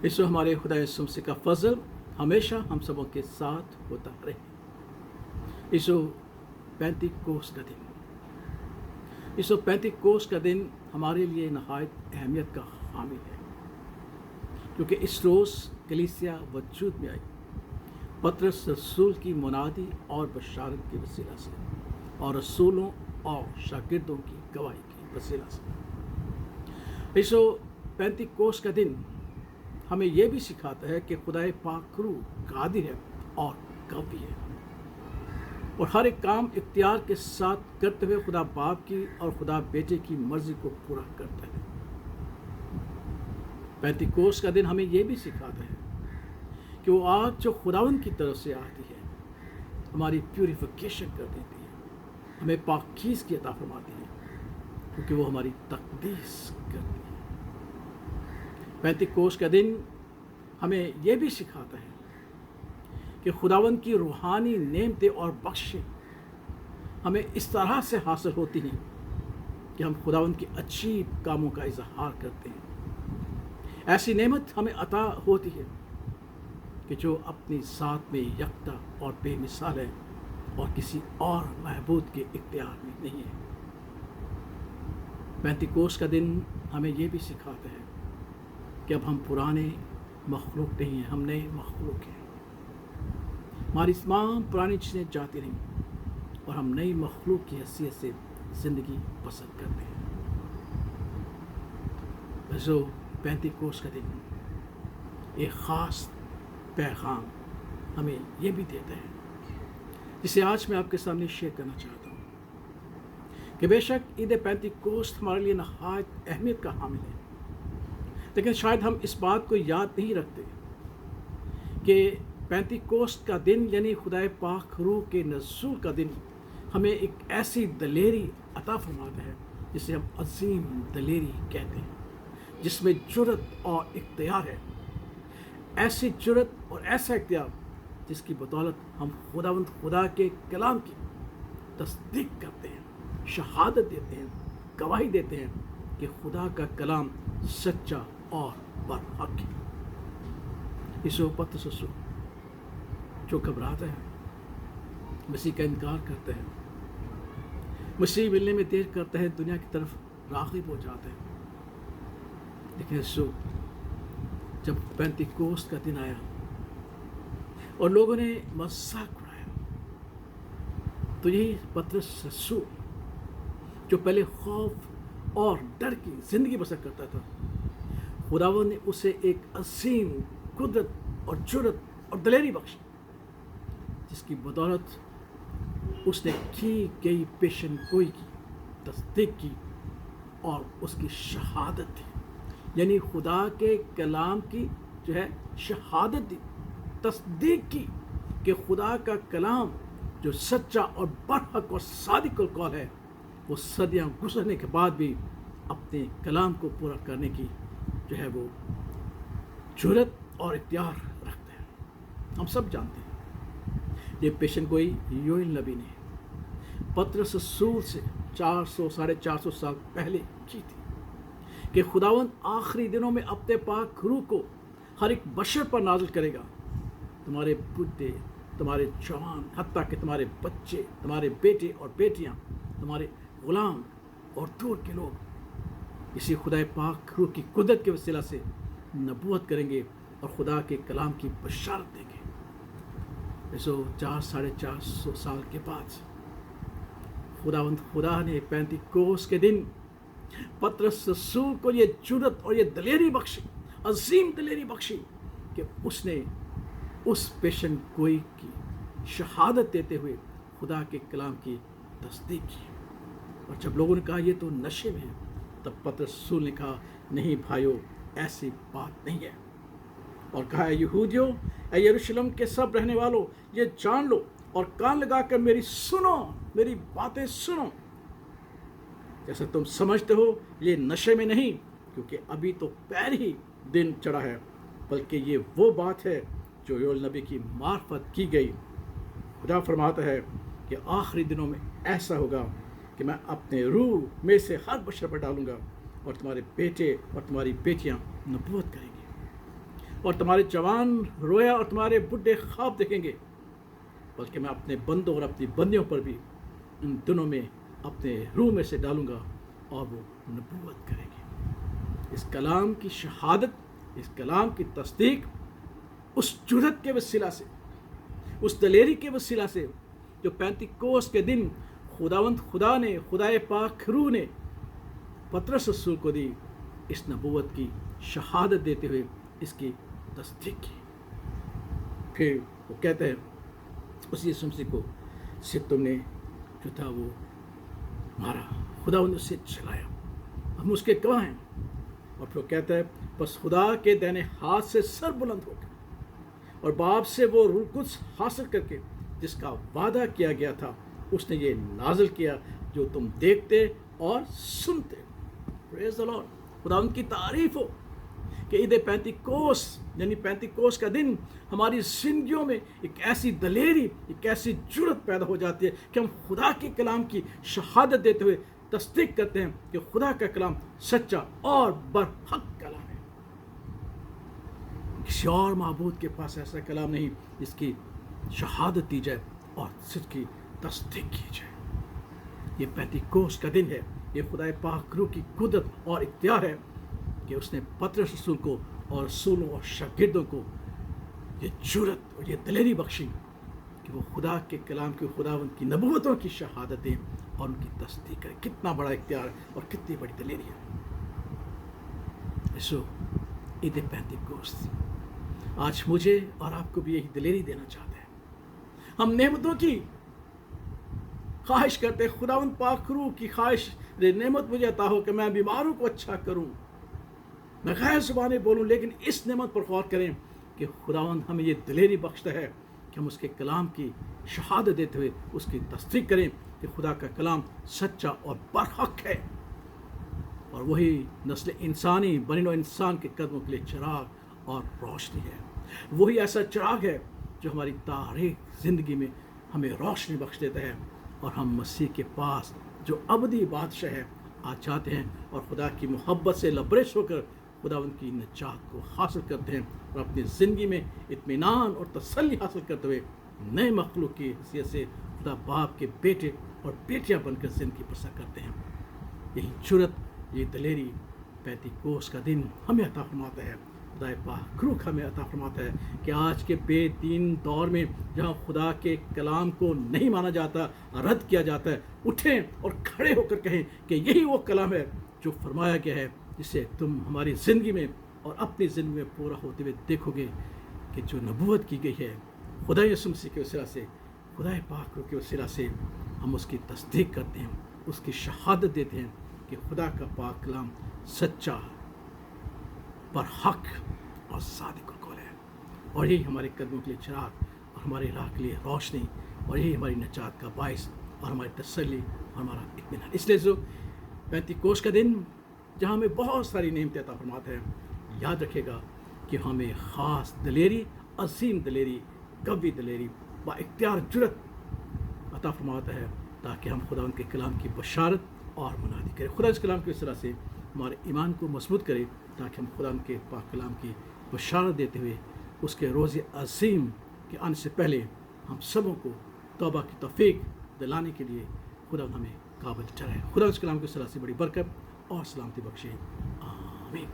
इसो हमारे खुदा यीशु मसीह का फजल हमेशा हम सबों के साथ होता रहे। इसो पेंतीकोस्त का दिन, इसो पेंतीकोस्त का दिन हमारे लिए नहायत अहमियत का हामिल है, क्योंकि इस रोज़ कलीसिया वजूद में आई पतरस रसूल की मुनादी और बशारत की वसीला से और रसूलों और शागिर्दों की गवाही की वसीला से। इसो पेंतीकोस्त का दिन हमें यह भी सिखाता है कि खुदाए पाक रूह कादिर है और काफी है, और हर एक काम इख्तियार के साथ करते हुए खुदा बाप की और खुदा बेटे की मर्जी को पूरा करता है। पेंतीकोस्त का दिन हमें यह भी सिखाता है कि वो आग जो खुदावन की तरफ से आती है हमारी प्यूरिफिकेशन कर देती है, हमें पाकीज़गी अता फरमाती है, क्योंकि वो हमारी तकदीस करती है। पेंतीकोस्त का दिन हमें यह भी सिखाता है कि खुदावन की रूहानी नेमतें और बख्शें हमें इस तरह से हासिल होती हैं कि हम खुदावन के अजीब कामों का इजहार करते हैं। ऐसी नेमत हमें अता होती है कि जो अपनी ज़ात में यकता और बेमिसाल है और किसी और महबूद के इख्तियार में नहीं है। पेंतीकोस्त का दिन हमें यह भी सिखाता है कि अब हम पुराने मखलूक नहीं हैं, हम नए मखलूक हैं। हमारी तमाम पुरानी चीज़ें जाती रहीं और हम नई मखलूक की हैसियत से ज़िंदगी पसंद करते हैं। जो पेंतीकोस्त का दिन एक ख़ास पैगाम हमें यह भी देता है, जिसे आज मैं आपके सामने शेयर करना चाहता हूँ कि बेशक ईद पेंतीकोस्त हमारे लिए नहायत अहमियत का हामिल है, लेकिन शायद हम इस बात को याद नहीं रखते कि पेंतीकोस्त का दिन यानी खुदाए पाक रूह के नज़ूल का दिन हमें एक ऐसी दलेरी अता फरमाता है जिसे हम अजीम दलेरी कहते हैं, जिसमें जुर्रत और इख्तियार है। ऐसी जुर्रत और ऐसा इख्तियार जिसकी बदौलत हम खुदावंद खुदा के कलाम की तस्दीक करते हैं, शहादत देते हैं, गवाही देते हैं कि खुदा का कलाम सच्चा और बरहक है। इसो पतरस रसूल जो घबराते हैं, मसीह का इनकार करते हैं, मसीह मिलने में देर करते हैं, दुनिया की तरफ राग़िब हो जाते हैं, लेकिन इसो जब पेंतीकोस्त का दिन आया और लोगों ने मजाक उड़ाया, तो यही पतरस रसूल जो पहले खौफ और डर की ज़िंदगी बसर करता था, खुदावंद ने उसे एक असीम कुदरत और जुर्रत और दलेरी बख्शी, जिसकी बदौलत उसने की गई पेशन गोई की तस्दीक की और उसकी शहादत दी, यानी खुदा के कलाम की जो है शहादत दी, तस्दीक की कि खुदा का कलाम जो सच्चा और बरहक और सादिकुल कौल है, वो सदियां गुजरने के बाद भी अपने कलाम को पूरा करने की जो है वो जुर्रत और इख्तियार रखते हैं। हम सब जानते हैं ये पेशन गोई योएल नबी ने पतरस रसूल से 400-450 साल पहले की थी कि खुदावंद आखिरी दिनों में अपने पाक रूह को हर एक बशर पर नाज़िल करेगा। तुम्हारे बुढ़े, तुम्हारे जवान, हत्ता कि तुम्हारे बच्चे, तुम्हारे बेटे और बेटियां, तुम्हारे गुलाम और दूर के लोग इसी खुदाए पाक रूह की कुदरत के वसीला से नबूवत करेंगे और खुदा के कलाम की बशारत देंगे। इसो 400-450 साल के बाद खुदावंद खुदा ने पेंतीकोस्त के दिन पतरस रसूल को ये जुर्रत और ये दलेरी बख्शी, अजीम दलेरी बख्शी कि उसने उस पेशन गोई की शहादत देते हुए खुदा के कलाम की तस्दीक की। और जब लोगों ने कहा ये तो नशे में है, तब पतरस रसूल ने कहा नहीं भाइयों, ऐसी बात नहीं है, और कहा यहूदियों, यरूशलेम के सब रहने वालों, ये जान लो और कान लगाकर मेरी सुनो, मेरी बातें सुनो। जैसे तुम समझते हो ये नशे में नहीं, क्योंकि अभी तो पहली दिन चढ़ा है, बल्कि ये वो बात है जो योएल नबी की मार्फत की गई। खुदा फरमाता है कि आखिरी दिनों में ऐसा होगा कि मैं अपने रूह में से हर बशर पर डालूंगा और तुम्हारे बेटे और तुम्हारी बेटियां नबूवत करेंगे। اور تمہارے جوان رویا اور تمہارے بڈھے خواب دیکھیں گے، بلکہ میں اپنے بندوں اور اپنی بندیوں پر بھی ان دنوں میں اپنے روح میں سے ڈالوں گا اور وہ نبوت کریں گے۔ اس کلام کی شہادت، اس کلام کی تصدیق اس جرأت کے وسیلہ سے، اس دلیری کے وسیلہ سے جو پینتیکوس کے دن خداوند خدا نے، خدائے پاک روح نے پطرس رسول کو دی، اس نبوت کی شہادت دیتے ہوئے اس کی تصدیق کی۔ پھر وہ کہتے ہیں اسی یسوع مسیح کو سے تم نے جو تھا وہ مارا، خداوند نے اسے چلایا، ہم اس کے گواہ ہیں۔ اور پھر وہ کہتا ہے بس خدا کے دائنے ہاتھ سے سر بلند ہو کے اور باپ سے وہ روح القدس حاصل کر کے جس کا وعدہ کیا گیا تھا، اس نے یہ نازل کیا جو تم دیکھتے اور سنتے۔ پریز دی لارڈ، خداوند کی تعریف ہو کہ عید پینتیکوس یعنی پینتیکوس کا دن ہماری زندگیوں میں ایک ایسی دلیری، ایک ایسی جرأت پیدا ہو جاتی ہے کہ ہم خدا کے کلام کی شہادت دیتے ہوئے تصدیق کرتے ہیں کہ خدا کا کلام سچا اور برحق کلام ہے۔ کسی اور معبود کے پاس ایسا کلام نہیں جس کی شہادت دی جائے اور سچ کی تصدیق کی جائے۔ یہ پینتیکوس کا دن ہے، یہ خدا پاک روح کی قدرت اور اختیار ہے کہ اس نے پطرس رسول کو اور رسولوں اور شاگردوں کو یہ جرأت اور یہ دلیری بخشی کہ وہ خدا کے کلام کی، خداوند کی نبوتوں کی شہادت دیں اور ان کی تصدیق کریں۔ کتنا بڑا اختیار اور کتنی بڑی دلیری ہے۔ سو عید پینتیکوس آج مجھے اور آپ کو بھی یہی دلیری دینا چاہتے ہیں۔ ہم نعمتوں کی خواہش کرتے ہیں، خداوند پاک روح کی خواہش، نعمت مجھے عطا ہو کہ میں بیماروں کو اچھا کروں، میں غیر زبانیں بولوں، لیکن اس نعمت پر غور کریں کہ خداوند ہمیں یہ دلیری بخشتا ہے کہ ہم اس کے کلام کی شہادت دیتے ہوئے اس کی تصدیق کریں کہ خدا کا کلام سچا اور برحق ہے، اور وہی نسل انسانی، بنی نوع انسان کے قدموں کے لیے چراغ اور روشنی ہے۔ وہی ایسا چراغ ہے جو ہماری تاریخ زندگی میں ہمیں روشنی بخش دیتا ہے، اور ہم مسیح کے پاس جو ابدی بادشاہ ہے آج جاتے ہیں اور خدا کی محبت سے لبریز ہو کر خدا ان کی نجات کو حاصل کرتے ہیں، اور اپنی زندگی میں اطمینان اور تسلی حاصل کرتے ہوئے نئے مخلوق کی حیثیت سے خدا باپ کے بیٹے اور بیٹیاں بن کر زندگی بسر کرتے ہیں۔ یہی جرأت، یہ دلیری پینتیکوس کا دن ہمیں عطا فرماتا ہے، خدا پاک روح ہمیں عطا فرماتا ہے کہ آج کے بے دین دور میں جہاں خدا کے کلام کو نہیں مانا جاتا، رد کیا جاتا ہے، اٹھیں اور کھڑے ہو کر کہیں کہ یہی وہ کلام ہے جو فرمایا گیا ہے، جسے تم ہماری زندگی میں اور اپنی زندگی میں پورا ہوتے ہوئے دیکھو گے کہ جو نبوت کی گئی ہے خدا یسوع مسیح کے وسیلہ سے، خدا پاک روح کے وسیلہ سے، ہم اس کی تصدیق کرتے ہیں، اس کی شہادت دیتے ہیں کہ خدا کا پاک کلام سچا، برحق اور صادق القول ہے، اور یہی ہمارے قدموں کے لیے چراغ اور ہماری راہ کے لیے روشنی، اور یہی ہماری نجات کا باعث اور ہماری تسلی اور ہمارا اطمینان۔ اس لیے جو پینتیکوس کا دن جہاں ہمیں بہت ساری نعمتیں عطا فرماتا ہے، یاد رکھے گا کہ ہمیں خاص دلیری، عظیم دلیری، قوی دلیری، با اختیار جرأت عطا فرماتا ہے تاکہ ہم خدا ان کے کلام کی بشارت اور منادی کریں۔ خدا اس کلام کی اس طرح سے ہمارے ایمان کو مضبوط کرے تاکہ ہم خدا ان کے پاک کلام کی بشارت دیتے ہوئے اس کے روز عظیم کے آنے سے پہلے ہم سبوں کو توبہ کی توفیق دلانے کے لیے خدا ہمیں قابل ٹھہرائے۔ خدا اس کلام کی اس طرح سے بڑی برکت اور سلامتی بخشے، آمین۔